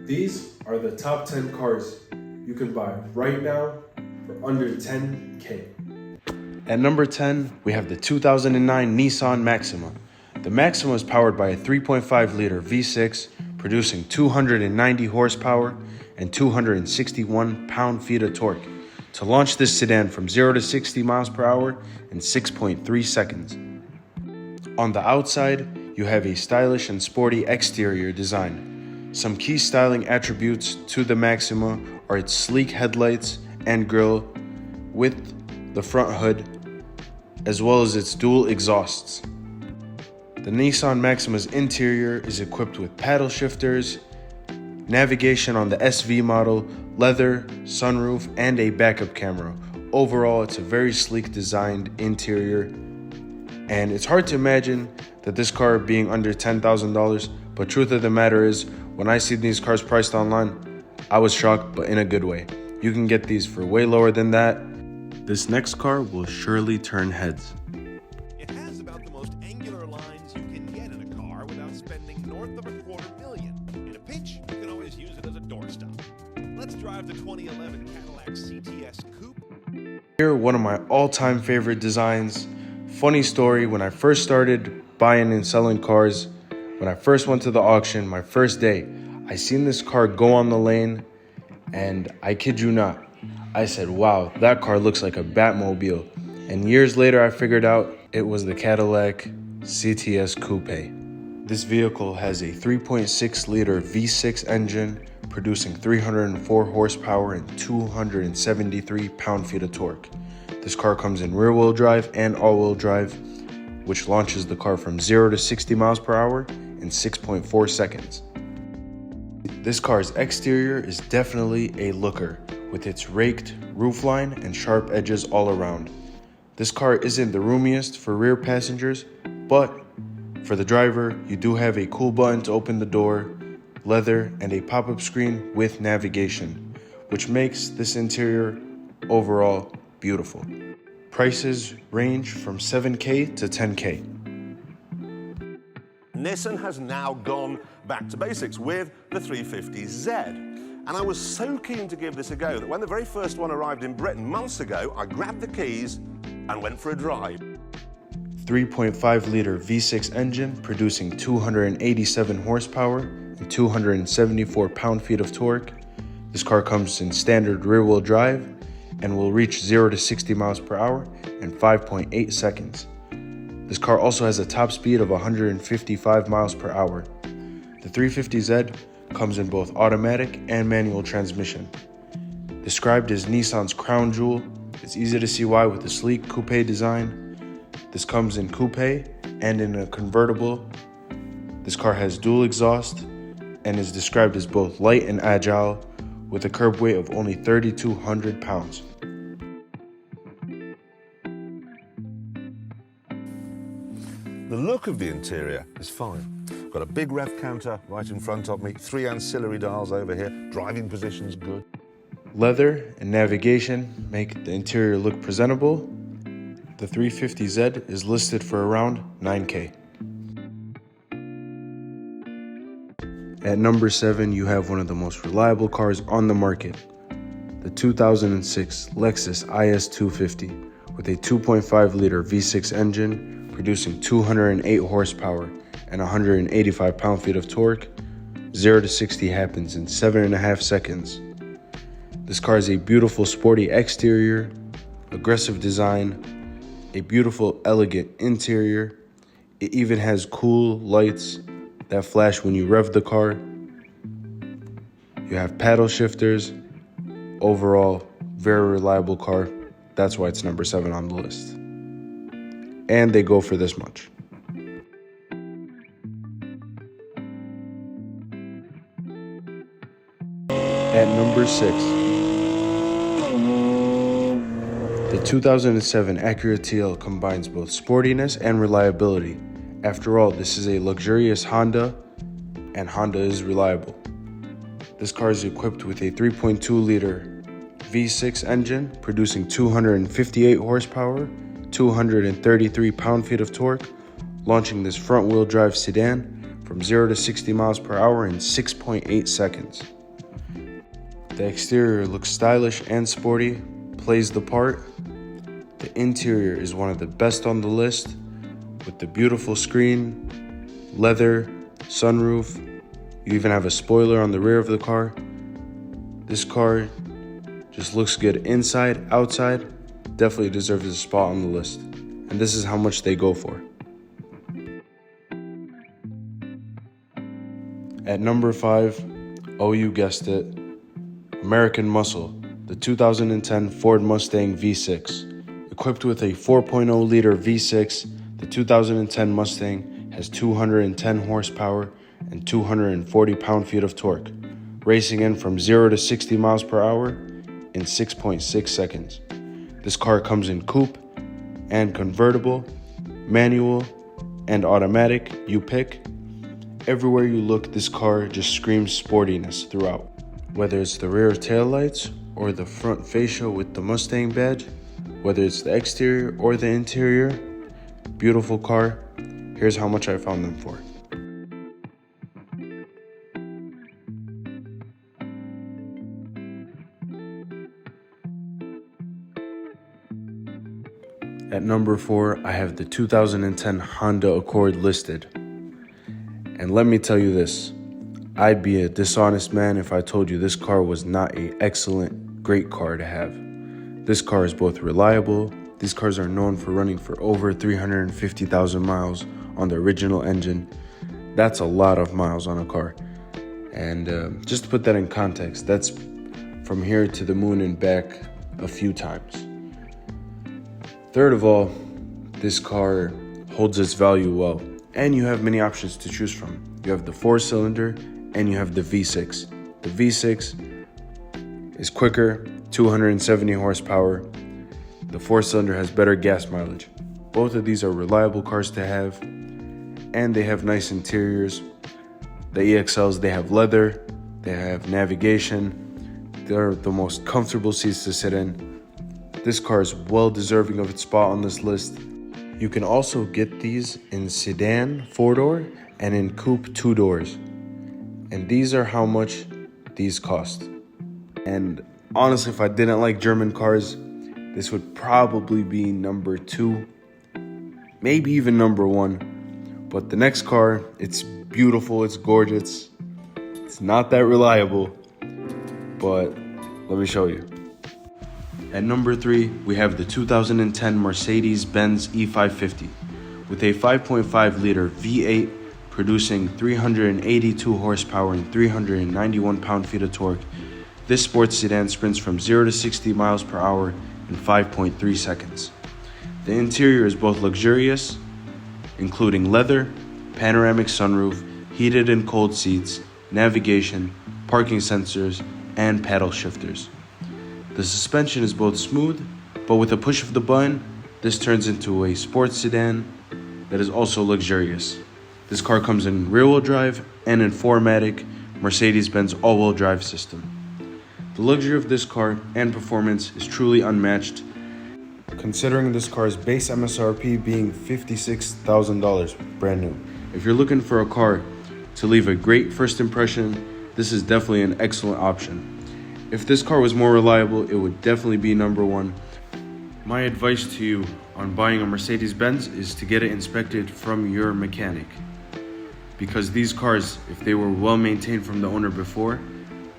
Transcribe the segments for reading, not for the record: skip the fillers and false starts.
These are the top 10 cars you can buy right now for under 10K. At number 10, we have the 2009 Nissan Maxima. The Maxima is powered by a 3.5-liter V6, producing 290 horsepower and 261 pound-feet of torque to launch this sedan from 0 to 60 miles per hour in 6.3 seconds. On the outside, you have a stylish and sporty exterior design. Some key styling attributes to the Maxima are its sleek headlights and grille with the front hood, as well as its dual exhausts. The Nissan Maxima's interior is equipped with paddle shifters, navigation on the SV model, leather, sunroof, and a backup camera. Overall, it's a very sleek designed interior, and it's hard to imagine that this car being under $10,000, but truth of the matter is, when I see these cars priced online, I was shocked, but in a good way. You can get these for way lower than that. This next car will surely turn heads. It has about the most angular lines you can get in a car without spending north of $250,000. In a pinch, you can always use it as a doorstop. Let's drive the 2011 Cadillac CTS Coupe. Here, one of my all-time favorite designs. Funny story, when I first started buying and selling cars, when I first went to the auction, my first day, I seen this car go on the lane, and I kid you not, I said, wow, that car looks like a Batmobile. And years later, I figured out it was the Cadillac CTS Coupe. This vehicle has a 3.6-liter V6 engine, producing 304 horsepower and 273 pound-feet of torque. This car comes in rear-wheel drive and all-wheel drive, which launches the car from 0 to 60 miles per hour in 6.4 seconds. This car's exterior is definitely a looker, with its raked roofline and sharp edges all around. This car isn't the roomiest for rear passengers, but for the driver, you do have a cool button to open the door, leather, and a pop-up screen with navigation, which makes this interior overall beautiful. Prices range from 7K to 10K. Nissan has now gone back to basics with the 350Z. And I was so keen to give this a go that when the very first one arrived in Britain months ago, I grabbed the keys and went for a drive. 3.5-liter V6 engine producing 287 horsepower and 274 pound-feet of torque. This car comes in standard rear-wheel drive and will reach 0 to 60 miles per hour in 5.8 seconds. This car also has a top speed of 155 miles per hour. The 350Z comes in both automatic and manual transmission. Described as Nissan's crown jewel, it's easy to see why with the sleek coupe design. This comes in coupe and in a convertible. This car has dual exhaust and is described as both light and agile, with a curb weight of only 3,200 pounds. The look of the interior is fine. Got a big rev counter right in front of me, 3 ancillary dials over here, driving position's good. Leather and navigation make the interior look presentable. The 350Z is listed for around 9K. At number 7, you have one of the most reliable cars on the market, the 2006 Lexus IS250 with a 2.5-liter V6 engine producing 208 horsepower and 185 pound-feet of torque. 0 to 60 happens in 7.5 seconds. This car has a beautiful sporty exterior, aggressive design, a beautiful elegant interior. It even has cool lights that flash when you rev the car. You have paddle shifters. Overall, very reliable car. That's why it's number 7 on the list. And they go for this much. At number 6, the 2007 Acura TL combines both sportiness and reliability. After all, this is a luxurious Honda, and Honda is reliable. This car is equipped with a 3.2-liter V6 engine, producing 258 horsepower, 233 pound-feet of torque, launching this front-wheel drive sedan from 0 to 60 miles per hour in 6.8 seconds. The exterior looks stylish and sporty, plays the part. The interior is one of the best on the list, with the beautiful screen, leather, sunroof. You even have a spoiler on the rear of the car. This car just looks good inside, outside. Definitely deserves a spot on the list. And this is how much they go for. At number 5, oh, you guessed it, American Muscle, the 2010 Ford Mustang V6. Equipped with a 4.0-liter V6, the 2010 Mustang has 210 horsepower and 240 pound-feet of torque, racing in from 0 to 60 miles per hour in 6.6 seconds. This car comes in coupe and convertible, manual, and automatic, you pick. Everywhere you look, this car just screams sportiness throughout. Whether it's the rear taillights or the front fascia with the Mustang badge, whether it's the exterior or the interior, beautiful car. Here's how much I found them for. At number 4, I have the 2010 Honda Accord listed. And let me tell you this, I'd be a dishonest man if I told you this car was not an excellent, great car to have. This car is both reliable. These cars are known for running for over 350,000 miles on the original engine. That's a lot of miles on a car. And just to put that in context, that's from here to the moon and back a few times. Third of all, this car holds its value well, and you have many options to choose from. You have the 4-cylinder and you have the V6. The V6 is quicker, 270 horsepower. The 4-cylinder has better gas mileage. Both of these are reliable cars to have, and they have nice interiors. The EXLs, they have leather, they have navigation. They're the most comfortable seats to sit in. This car is well deserving of its spot on this list. You can also get these in sedan 4-door and in coupe 2 doors. And these are how much these cost. And honestly, if I didn't like German cars, this would probably be number 2, maybe even number 1. But the next car, it's beautiful, it's gorgeous. It's not that reliable, but let me show you. At number 3, we have the 2010 Mercedes-Benz E550 with a 5.5-liter V8 producing 382 horsepower and 391 pound-feet of torque. This sports sedan sprints from 0 to 60 miles per hour in 5.3 seconds. The interior is both luxurious, including leather, panoramic sunroof, heated and cold seats, navigation, parking sensors, and paddle shifters. The suspension is both smooth, but with a push of the button, this turns into a sports sedan that is also luxurious. This car comes in rear-wheel drive and in 4MATIC Mercedes-Benz all-wheel drive system. The luxury of this car and performance is truly unmatched, considering this car's base MSRP being $56,000 brand new. If you're looking for a car to leave a great first impression, this is definitely an excellent option. If this car was more reliable, it would definitely be number 1. My advice to you on buying a Mercedes-Benz is to get it inspected from your mechanic. Because these cars, if they were well maintained from the owner before,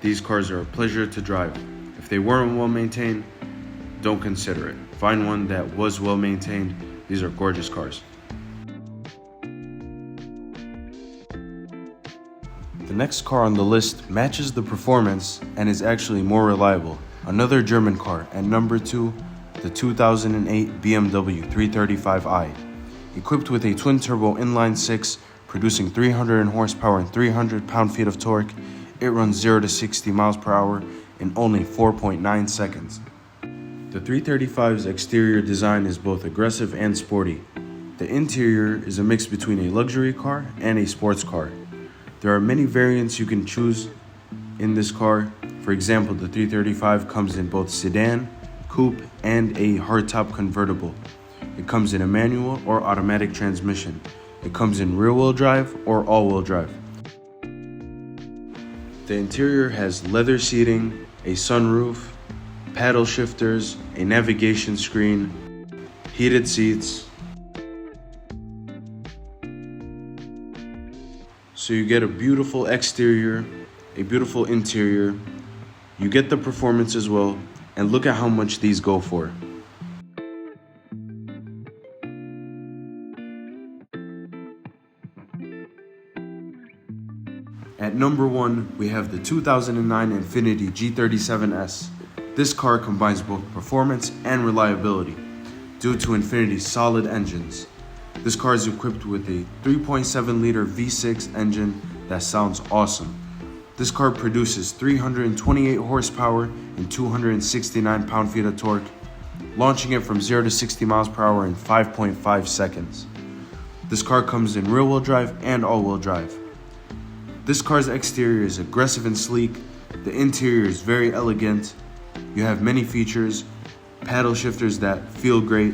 these cars are a pleasure to drive. If they weren't well maintained, don't consider it. Find one that was well maintained. These are gorgeous cars. The next car on the list matches the performance and is actually more reliable. Another German car at number 2, the 2008 BMW 335i. Equipped with a twin-turbo inline-6 producing 300 horsepower and 300 pound-feet of torque, it runs 0 to 60 miles per hour in only 4.9 seconds. The 335's exterior design is both aggressive and sporty. The interior is a mix between a luxury car and a sports car. There are many variants you can choose in this car. For example, the 335 comes in both sedan, coupe, and a hardtop convertible. It comes in a manual or automatic transmission. It comes in rear-wheel drive or all-wheel drive. The interior has leather seating, a sunroof, paddle shifters, a navigation screen, heated seats. So you get a beautiful exterior, a beautiful interior. You get the performance as well, and look at how much these go for. At number 1, we have the 2009 Infiniti G37S. This car combines both performance and reliability due to Infiniti's solid engines. This car is equipped with a 3.7-liter V6 engine that sounds awesome. This car produces 328 horsepower and 269 pound-feet of torque, launching it from 0 to 60 miles per hour in 5.5 seconds. This car comes in rear-wheel drive and all-wheel drive. This car's exterior is aggressive and sleek. The interior is very elegant. You have many features, paddle shifters that feel great.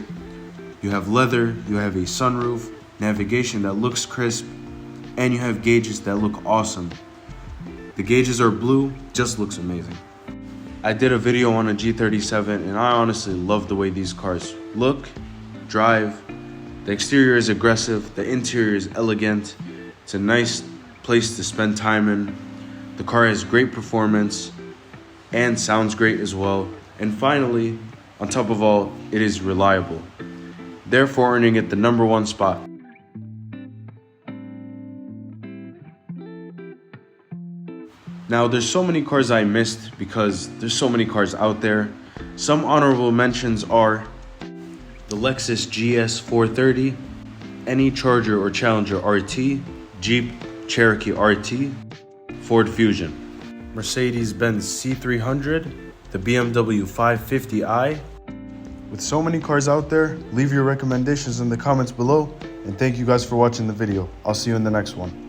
You have leather, you have a sunroof, navigation that looks crisp, and you have gauges that look awesome. The gauges are blue, just looks amazing. I did a video on a G37 and I honestly love the way these cars look, drive. The exterior is aggressive, the interior is elegant. It's a nice place to spend time in. The car has great performance and sounds great as well. And finally, on top of all, it is reliable, therefore earning it the number 1 spot. Now, there's so many cars I missed because there's so many cars out there. Some honorable mentions are the Lexus GS430, any Charger or Challenger RT, Jeep Cherokee RT, Ford Fusion, Mercedes-Benz C300, the BMW 550i. With so many cars out there, leave your recommendations in the comments below, and thank you guys for watching the video. I'll see you in the next one.